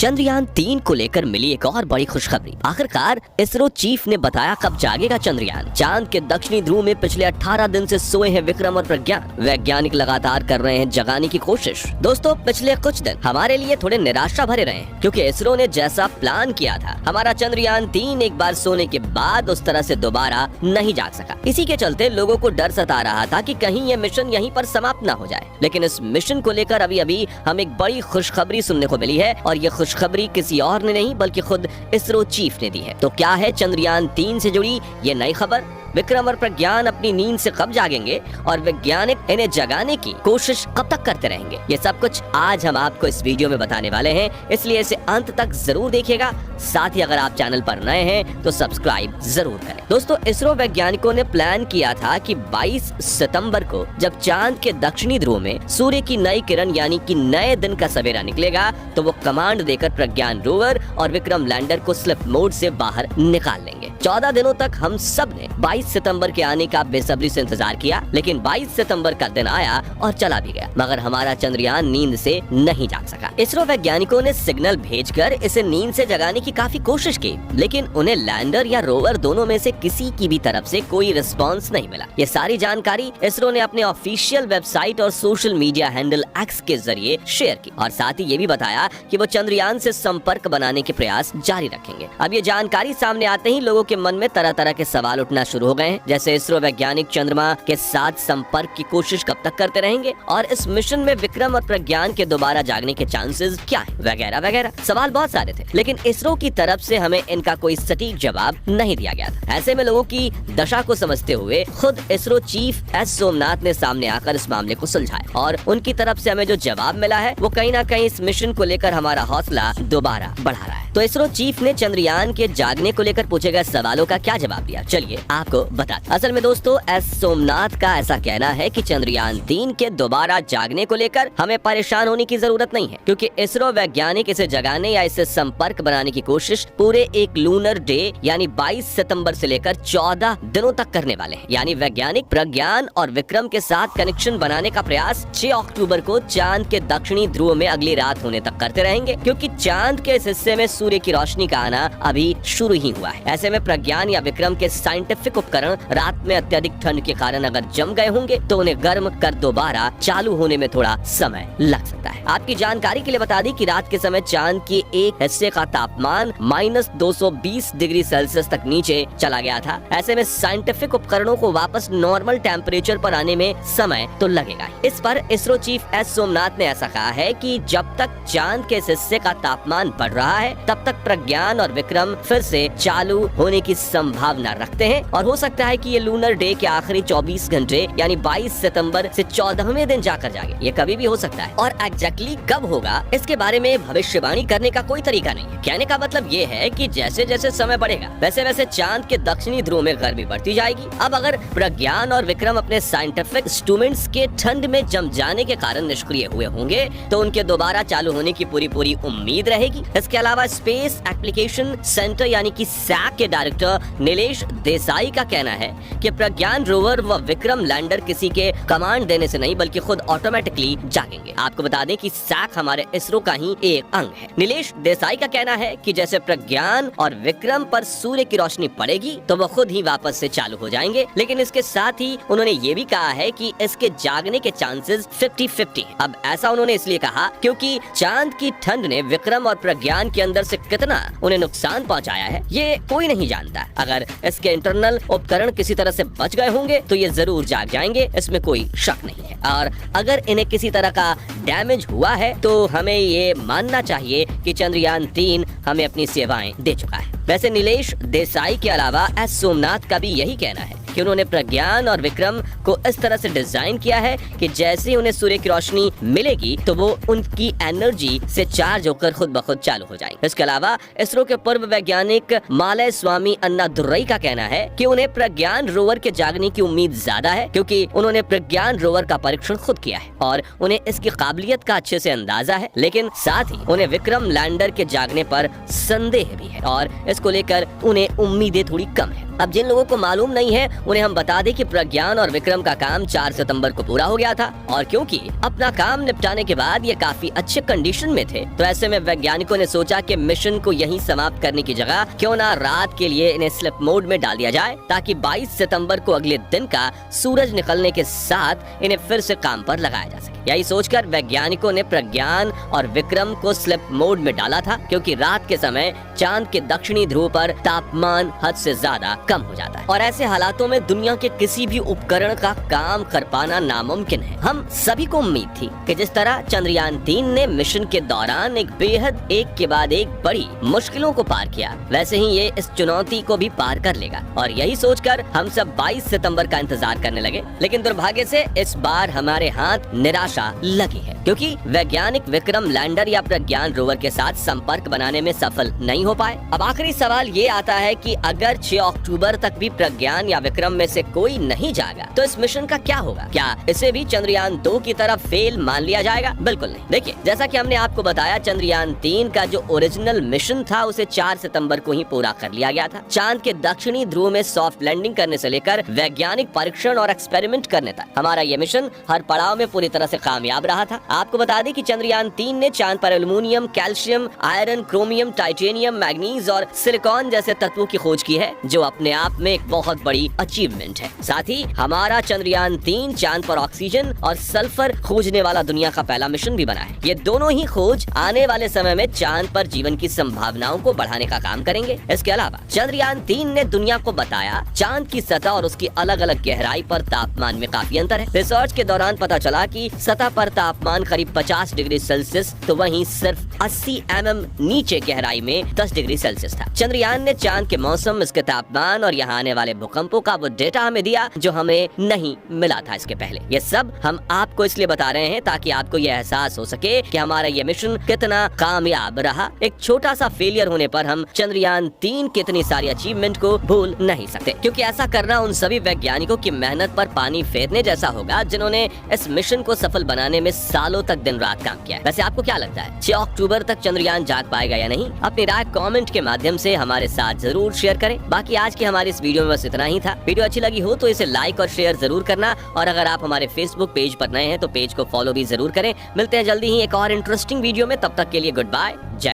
चंद्रयान 3 को लेकर मिली एक और बड़ी खुशखबरी। आखिरकार इसरो चीफ ने बताया कब जागेगा चंद्रयान। चांद के दक्षिणी ध्रुव में पिछले 18 दिन से सोए हैं विक्रम और प्रज्ञान। वैज्ञानिक लगातार कर रहे हैं जगाने की कोशिश। दोस्तों, पिछले कुछ दिन हमारे लिए थोड़े निराशा भरे रहे हैं, क्योंकि इसरो ने जैसा प्लान किया था, हमारा चंद्रयान 3 एक बार सोने के बाद उस तरह से दोबारा नहीं जाग सका। इसी के चलते लोगों को डर सता रहा था कि कहीं ये मिशन यहीं पर समाप्त न हो जाए। लेकिन इस मिशन को लेकर अभी हमें एक बड़ी खुशखबरी सुनने को मिली है, और ये खुशखबरी किसी और ने नहीं बल्कि खुद इसरो चीफ ने दी है। तो क्या है चंद्रयान 3 से जुड़ी ये नई खबर? विक्रम और प्रज्ञान अपनी नींद से कब जागेंगे और वैज्ञानिक इन्हें जगाने की कोशिश कब तक करते रहेंगे? ये सब कुछ आज हम आपको इस वीडियो में बताने वाले हैं, इसलिए इसे अंत तक जरूर देखिएगा। साथ ही अगर आप चैनल पर नए हैं तो सब्सक्राइब जरूर करें। दोस्तों, इसरो वैज्ञानिकों ने प्लान किया था कि 22 सितंबर को जब चांद के दक्षिणी ध्रुव में सूर्य की नई किरण यानी कि नए दिन का सवेरा निकलेगा, तो वो कमांड देकर प्रज्ञान रोवर और विक्रम लैंडर को स्लिप मोड से बाहर निकाल लेंगे। 14 दिनों तक हम सब ने 22 सितंबर के आने का बेसब्री से इंतजार किया, लेकिन 22 सितंबर का दिन आया और चला भी गया, मगर हमारा चंद्रयान नींद से नहीं जाग सका। इसरो वैज्ञानिकों ने सिग्नल भेजकर इसे नींद से जगाने की काफी कोशिश की, लेकिन उन्हें लैंडर या रोवर दोनों में से किसी की भी तरफ से कोई रिस्पांस नहीं मिला। ये सारी जानकारी इसरो ने अपने ऑफिशियल वेबसाइट और सोशल मीडिया हैंडल एक्स के जरिए शेयर की, और साथ ही ये भी बताया कि वो चंद्रयान से संपर्क बनाने के प्रयास जारी रखेंगे। अब ये जानकारी सामने आते ही लोगों के मन में तरह तरह के सवाल उठना शुरू हो गए हैं, जैसे इसरो वैज्ञानिक चंद्रमा के साथ संपर्क की कोशिश कब तक करते रहेंगे, और इस मिशन में विक्रम और प्रज्ञान के दोबारा जागने के चांसेस क्या हैं, वगैरह वगैरह। सवाल बहुत सारे थे, लेकिन इसरो की तरफ से हमें इनका कोई सटीक जवाब नहीं दिया गया था। ऐसे में लोगों की दशा को समझते हुए खुद इसरो चीफ एस सोमनाथ ने सामने आकर इस मामले को सुलझाया, और उनकी तरफ से हमें जो जवाब मिला है वो कहीं ना कहीं इस मिशन को लेकर हमारा हौसला दोबारा बढ़ा रहा है। तो इसरो चीफ ने चंद्रयान के जागने को लेकर पूछे गए सवालों का क्या जवाब दिया, चलिए आपको बताते। असल में दोस्तों, एस सोमनाथ का ऐसा कहना है कि चंद्रयान 3 के दोबारा जागने को लेकर हमें परेशान होने की जरूरत नहीं है, क्योंकि इसरो वैज्ञानिक इसे जगाने या इससे संपर्क बनाने की कोशिश पूरे एक लूनर डे यानी 22 सितंबर से लेकर 14 दिनों तक करने वाले हैं। यानी वैज्ञानिक प्रज्ञान और विक्रम के साथ कनेक्शन बनाने का प्रयास 6 अक्टूबर को चांद के दक्षिणी ध्रुव में अगली रात होने तक करते रहेंगे, क्योंकि चांद के इस हिस्से में सूर्य की रोशनी का आना अभी शुरू ही हुआ है। ऐसे में प्रज्ञान या विक्रम के साइंटिफिक उपकरण रात में अत्यधिक ठंड के कारण अगर जम गए होंगे तो उन्हें गर्म कर दोबारा चालू होने में थोड़ा समय लग सकता है। आपकी जानकारी के लिए बता दी कि रात के समय चांद के एक हिस्से का तापमान -220 डिग्री सेल्सियस तक नीचे चला गया था। ऐसे में साइंटिफिक उपकरणों को वापस नॉर्मल टेम्परेचर पर आने में समय तो लगेगा। इस पर इसरो चीफ एस सोमनाथ ने ऐसा कहा है कि जब तक चांद के इस हिस्से का तापमान बढ़ रहा है, तब तक प्रज्ञान और विक्रम फिर से चालू होने की संभावना रखते हैं, और हो सकता है कि ये लूनर डे के आखिरी 24 घंटे यानी 22 सितंबर से 14वें दिन जाकर जागे। ये कभी भी हो सकता है, और एग्जैक्टली कब होगा इसके बारे में भविष्यवाणी करने का कोई तरीका नहीं है। कहने का मतलब ये है कि जैसे जैसे समय बढ़ेगा वैसे वैसे चांद के दक्षिणी ध्रुव में गर्मी बढ़ती जाएगी। अब अगर प्रज्ञान और विक्रम अपने साइंटिफिक इंस्ट्रूमेंट्स के ठंड में जम जाने के कारण निष्क्रिय हुए होंगे, तो उनके दोबारा चालू होने की पूरी उम्मीद रहेगी। इसके अलावा स्पेस एप्लीकेशन सेंटर यानी कि सैक के डायरेक्टर नीलेश देसाई का कहना है कि प्रज्ञान रोवर व विक्रम लैंडर किसी के कमांड देने से नहीं बल्कि खुद ऑटोमेटिकली जागेंगे। आपको बता दें कि सैक हमारे इसरो का ही एक अंग है। नीलेश देसाई का कहना है कि जैसे प्रज्ञान और विक्रम पर सूर्य की रोशनी पड़ेगी तो वो खुद ही वापस से चालू हो जाएंगे, लेकिन इसके साथ ही उन्होंने ये भी कहा है कि इसके जागने के चांसेस 50-50 हैं। अब ऐसा उन्होंने इसलिए कहा क्योंकि चांद की ठंड ने विक्रम और प्रज्ञान के अंदर से कितना उन्हें नुकसान पहुंचाया है ये कोई नहीं जानता। अगर इसके इंटरनल उपकरण किसी तरह से बच गए होंगे तो ये जरूर जाग जाएंगे, इसमें कोई शक नहीं है। और अगर इन्हें किसी तरह का डैमेज हुआ है तो हमें ये मानना चाहिए कि चंद्रयान 3 हमें अपनी सेवाएं दे चुका है। वैसे नीलेश देसाई के अलावा एस सोमनाथ का भी यही कहना है कि उन्होंने प्रज्ञान और विक्रम को इस तरह से डिजाइन किया है कि जैसे ही उन्हें सूर्य की रोशनी मिलेगी तो वो उनकी एनर्जी से चार्ज होकर खुद ब खुद चालू हो जाएंगे। इसके अलावा इसरो के पूर्व वैज्ञानिक मालय स्वामी अन्नादुरई का कहना है कि उन्हें प्रज्ञान रोवर के जागने की उम्मीद ज्यादा है, क्योंकि उन्होंने प्रज्ञान रोवर का परीक्षण खुद किया है और उन्हें इसकी काबिलियत का अच्छे से अंदाजा है, लेकिन साथ ही उन्हें विक्रम लैंडर के जागने पर संदेह भी है और इसको लेकर उन्हें उम्मीदें थोड़ी कम है। अब जिन लोगों को मालूम नहीं है उन्हें हम बता दें कि प्रज्ञान और विक्रम का काम 4 सितंबर को पूरा हो गया था, और क्योंकि अपना काम निपटाने के बाद ये काफी अच्छे कंडीशन में थे, तो ऐसे में वैज्ञानिकों ने सोचा कि मिशन को यहीं समाप्त करने की जगह क्यों ना रात के लिए इन्हें स्लिप मोड में डाल दिया जाए, ताकि 22 सितंबर को अगले दिन का सूरज निकलने के साथ इन्हें फिर से काम पर लगाया जा सके। यही सोचकर वैज्ञानिकों ने प्रज्ञान और विक्रम को स्लिप मोड में डाला था, क्योंकि रात के समय चांद के दक्षिणी ध्रुव पर तापमान हद से ज्यादा कम हो जाता है और ऐसे हालातों में दुनिया के किसी भी उपकरण का काम कर पाना नामुमकिन है। हम सभी को उम्मीद थी कि जिस तरह चंद्रयान 3 ने मिशन के दौरान एक बेहद एक के बाद एक बड़ी मुश्किलों को पार किया, वैसे ही ये इस चुनौती को भी पार कर लेगा, और यही सोचकर हम सब 22 सितंबर का इंतजार करने लगे। लेकिन दुर्भाग्य से इस बार हमारे हाथ निराशा लगी है, क्योंकि वैज्ञानिक विक्रम लैंडर या प्रज्ञान रोवर के साथ संपर्क बनाने में सफल नहीं हो पाए। अब आखिरी सवाल ये आता है कि अगर 6 अक्टूबर तक भी प्रज्ञान या विक्रम में से कोई नहीं जागा तो इस मिशन का क्या होगा? क्या इसे भी चंद्रयान 2 की तरफ फेल मान लिया जाएगा? बिल्कुल नहीं। देखिए, जैसा कि हमने आपको बताया, चंद्रयान 3 का जो ओरिजिनल मिशन था उसे 4 सितंबर को ही पूरा कर लिया गया था। चांद के दक्षिणी ध्रुव में सॉफ्ट लैंडिंग करने से लेकर वैज्ञानिक परीक्षण और एक्सपेरिमेंट करने तक हमारा ये मिशन हर पड़ाव में पूरी तरह से कामयाब रहा था। आपको बता दें कि चंद्रयान 3 ने चांद पर aluminium, calcium, iron, chromium, titanium, manganese और सिलिकॉन जैसे तत्वों की खोज की है, जो अपने आप में एक बहुत बड़ी अचीवमेंट है। साथ ही हमारा चंद्रयान 3 चांद पर ऑक्सीजन और सल्फर खोजने वाला दुनिया का पहला मिशन भी बना है। ये दोनों ही खोज आने वाले समय में चांद पर जीवन की संभावनाओं को बढ़ाने का काम करेंगे। इसके अलावा चंद्रयान 3 ने दुनिया को बताया चांद की सतह और उसकी अलग अलग गहराई पर तापमान में काफी अंतर है। रिसर्च के दौरान पता चला कि सतह पर तापमान करीब 50 डिग्री सेल्सियस, तो वहीं सिर्फ 80 mm नीचे गहराई में 10 डिग्री सेल्सियस था। चंद्रयान ने चांद के मौसम, इसके तापमान और यहाँ आने वाले भूकंपों का वो डेटा हमें दिया जो हमें नहीं मिला था इसके पहले। ये सब हम आपको इसलिए बता रहे हैं ताकि आपको ये एहसास हो सके कि हमारा ये मिशन कितना कामयाब रहा। एक छोटा सा फेलियर होने पर हम चंद्रयान 3 की इतनी सारी अचीवमेंट को भूल नहीं सकते, क्योंकि ऐसा करना उन सभी वैज्ञानिकों की मेहनत पर पानी फेरने जैसा होगा जिन्होंने इस मिशन को सफल बनाने में सालों तक दिन रात काम किया। वैसे आपको क्या लगता है, 6 अक्टूबर तक चंद्रयान जाग पाएगा या नहीं? अपनी राय कमेंट के माध्यम से हमारे साथ जरूर शेयर करें। बाकी आज की हमारी इस वीडियो में बस इतना ही था। वीडियो अच्छी लगी हो तो इसे लाइक और शेयर जरूर करना, और अगर आप हमारे फेसबुक पेज पर नए हैं तो पेज को फॉलो भी जरूर करें। मिलते हैं जल्दी ही एक और इंटरेस्टिंग वीडियो में, तब तक के लिए गुड बाय। जय